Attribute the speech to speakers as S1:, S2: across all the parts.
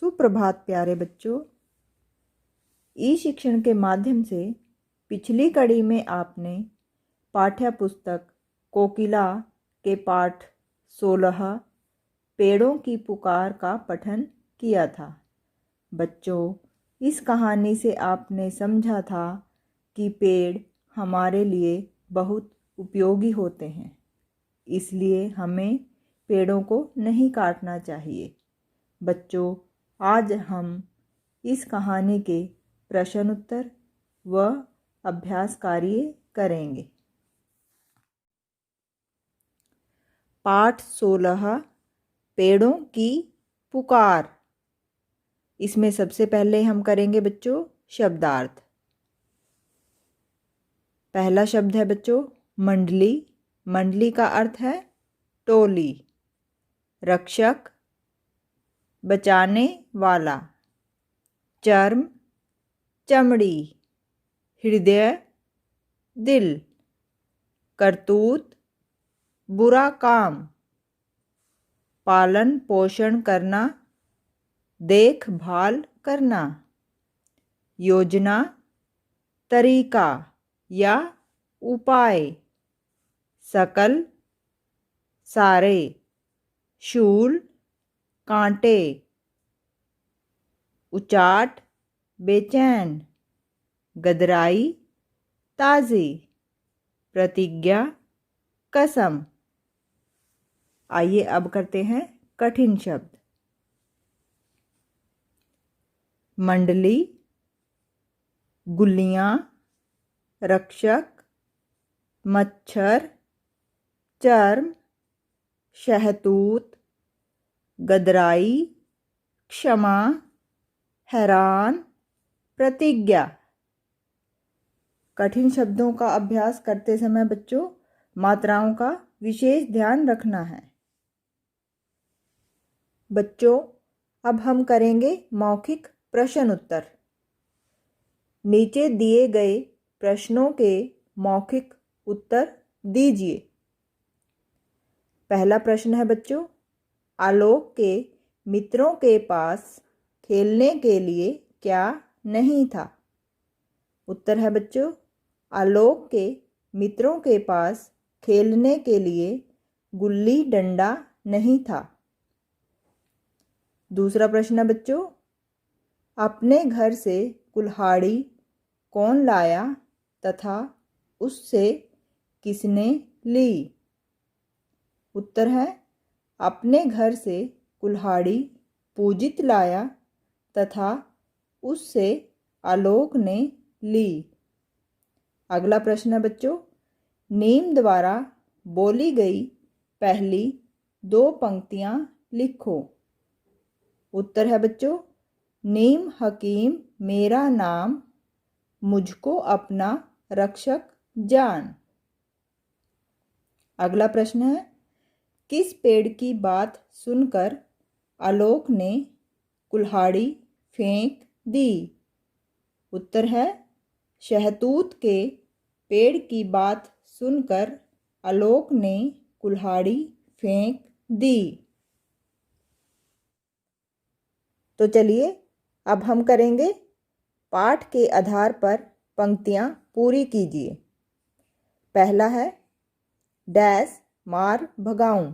S1: सुप्रभात प्यारे बच्चों। ई शिक्षण के माध्यम से पिछली कड़ी में आपने पाठ्य पुस्तक कोकिला के पाठ 16 पेड़ों की पुकार का पठन किया था। बच्चों, इस कहानी से आपने समझा था कि पेड़ हमारे लिए बहुत उपयोगी होते हैं, इसलिए हमें पेड़ों को नहीं काटना चाहिए। बच्चों, आज हम इस कहानी के प्रश्न उत्तर व अभ्यास कार्य करेंगे। पाठ 16 पेड़ों की पुकार। इसमें सबसे पहले हम करेंगे बच्चों शब्दार्थ। पहला शब्द है बच्चों मंडली। मंडली का अर्थ है टोली। रक्षक बचाने वाला। चर्म चमड़ी। हृदय दिल। करतूत बुरा काम। पालन पोषण करना देखभाल करना। योजना तरीका या उपाय। सकल सारे। शूल कांटे। उचाट बेचैन। गदराई ताज़ी। प्रतिज्ञा कसम। आइए अब करते हैं कठिन शब्द। मंडली, गुल्लियाँ, रक्षक, मच्छर, चर्म, शहतूत, गदराई, क्षमा, हैरान, प्रतिज्ञा। कठिन शब्दों का अभ्यास करते समय बच्चों मात्राओं का विशेष ध्यान रखना है। बच्चों, अब हम करेंगे मौखिक प्रश्न उत्तर। नीचे दिए गए प्रश्नों के मौखिक उत्तर दीजिए। पहला प्रश्न है बच्चों आलोक के मित्रों के पास खेलने के लिए क्या नहीं था। उत्तर है बच्चों आलोक के मित्रों के पास खेलने के लिए गुल्ली डंडा नहीं था। दूसरा प्रश्न है बच्चों अपने घर से कुल्हाड़ी कौन लाया तथा उससे किसने ली। उत्तर है अपने घर से कुल्हाड़ी पूजित लाया तथा उससे आलोक ने ली। अगला प्रश्न है बच्चों नीम द्वारा बोली गई पहली 2 पंक्तियां लिखो। उत्तर है बच्चों नीम हकीम मेरा नाम मुझको अपना रक्षक जान। अगला प्रश्न है किस पेड़ की बात सुनकर आलोक ने कुल्हाड़ी फेंक दी। उत्तर है शहतूत के पेड़ की बात सुनकर आलोक ने कुल्हाड़ी फेंक दी। तो चलिए अब हम करेंगे पाठ के आधार पर पंक्तियां पूरी कीजिए। पहला है डैश मार भगाऊं।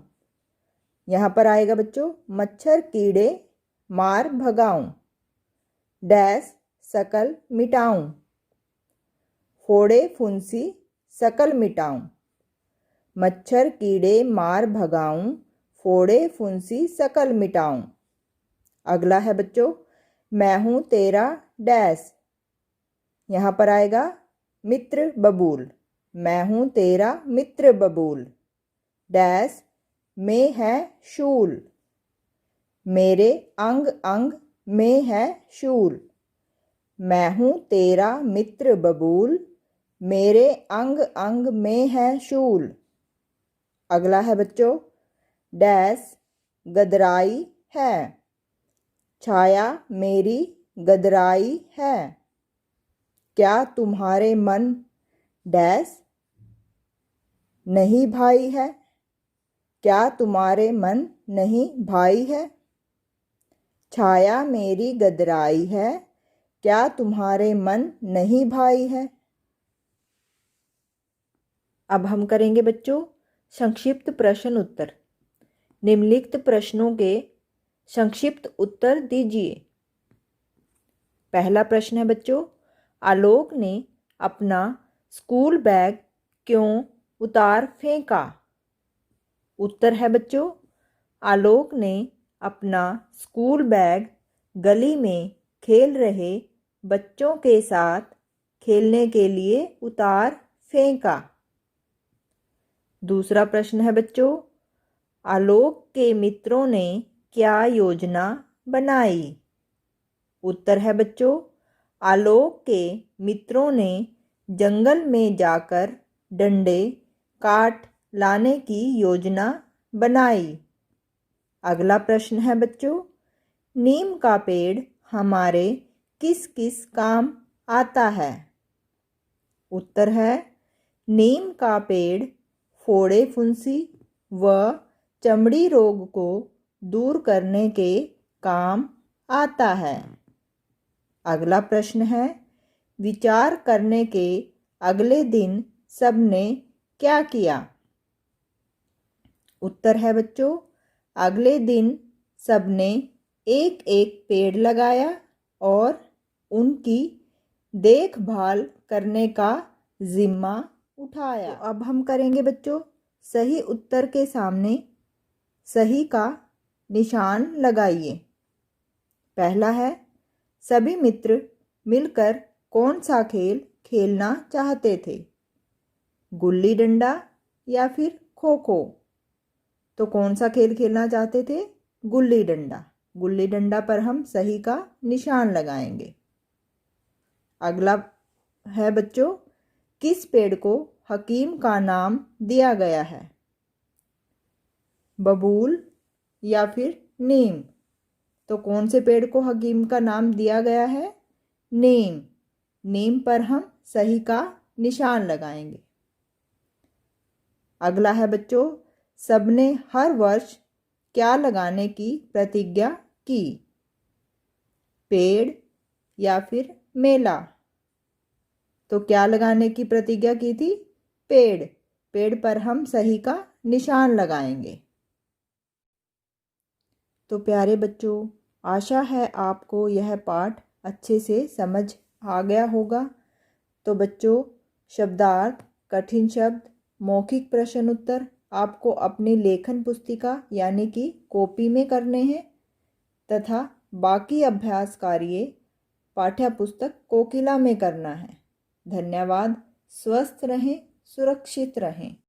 S1: यहाँ पर आएगा बच्चों मच्छर कीड़े मार भगाऊं। डैश सकल मिटाऊं। फोड़े फुंसी सकल मिटाऊं। मच्छर कीड़े मार भगाऊं फोड़े फुंसी सकल मिटाऊं। अगला है बच्चों मैं हूँ तेरा डैश। यहाँ पर आएगा मित्र बबूल। मैं हूँ तेरा मित्र बबूल। डैश में है शूल। मेरे अंग अंग में है शूल। मैं हूँ तेरा मित्र बबूल मेरे अंग अंग में है शूल। अगला है बच्चों डैश गदराई है। छाया मेरी गदराई है। क्या तुम्हारे मन डैश नहीं भाई है। क्या तुम्हारे मन नहीं भाई है। छाया मेरी गदराई है, क्या तुम्हारे मन नहीं भाई है। अब हम करेंगे बच्चों संक्षिप्त प्रश्न उत्तर। निम्नलिखित प्रश्नों के संक्षिप्त उत्तर दीजिए। पहला प्रश्न है बच्चों, आलोक ने अपना स्कूल बैग क्यों उतार फेंका। उत्तर है बच्चों, आलोक ने अपना स्कूल बैग गली में खेल रहे बच्चों के साथ खेलने के लिए उतार फेंका। दूसरा प्रश्न है बच्चों, आलोक के मित्रों ने क्या योजना बनाई। उत्तर है बच्चों, आलोक के मित्रों ने जंगल में जाकर डंडे काट लाने की योजना बनाई। अगला प्रश्न है बच्चों, नीम का पेड़ हमारे किस किस काम आता है। उत्तर है, नीम का पेड़ फोड़े फुंसी व चमड़ी रोग को दूर करने के काम आता है। अगला प्रश्न है, विचार करने के अगले दिन सबने क्या किया। उत्तर है बच्चों, अगले दिन सबने एक एक पेड़ लगाया और उनकी देखभाल करने का जिम्मा उठाया। तो अब हम करेंगे बच्चों सही उत्तर के सामने सही का निशान लगाइए। पहला है, सभी मित्र मिलकर कौन सा खेल खेलना चाहते थे, गुल्ली डंडा या फिर खो खो। तो कौन सा खेल खेलना चाहते थे, गुल्ली डंडा। गुल्ली डंडा पर हम सही का निशान लगाएंगे। अगला है बच्चों, किस पेड़ को हकीम का नाम दिया गया है, बबूल या फिर नीम। तो कौन से पेड़ को हकीम का नाम दिया गया है, नीम। नीम पर हम सही का निशान लगाएंगे। अगला है बच्चों, सबने हर वर्ष क्या लगाने की प्रतिज्ञा की, पेड़ या फिर मेला। तो क्या लगाने की प्रतिज्ञा की थी, पेड़। पेड़ पर हम सही का निशान लगाएंगे। तो प्यारे बच्चों, आशा है आपको यह पाठ अच्छे से समझ आ गया होगा। तो बच्चों, शब्दार्थ, कठिन शब्द, मौखिक प्रश्न उत्तर आपको अपनी लेखन पुस्तिका यानी कि कॉपी में करने हैं तथा बाकी अभ्यास कार्य पाठ्य पुस्तक कोकिला में करना है। धन्यवाद। स्वस्थ रहें, सुरक्षित रहें।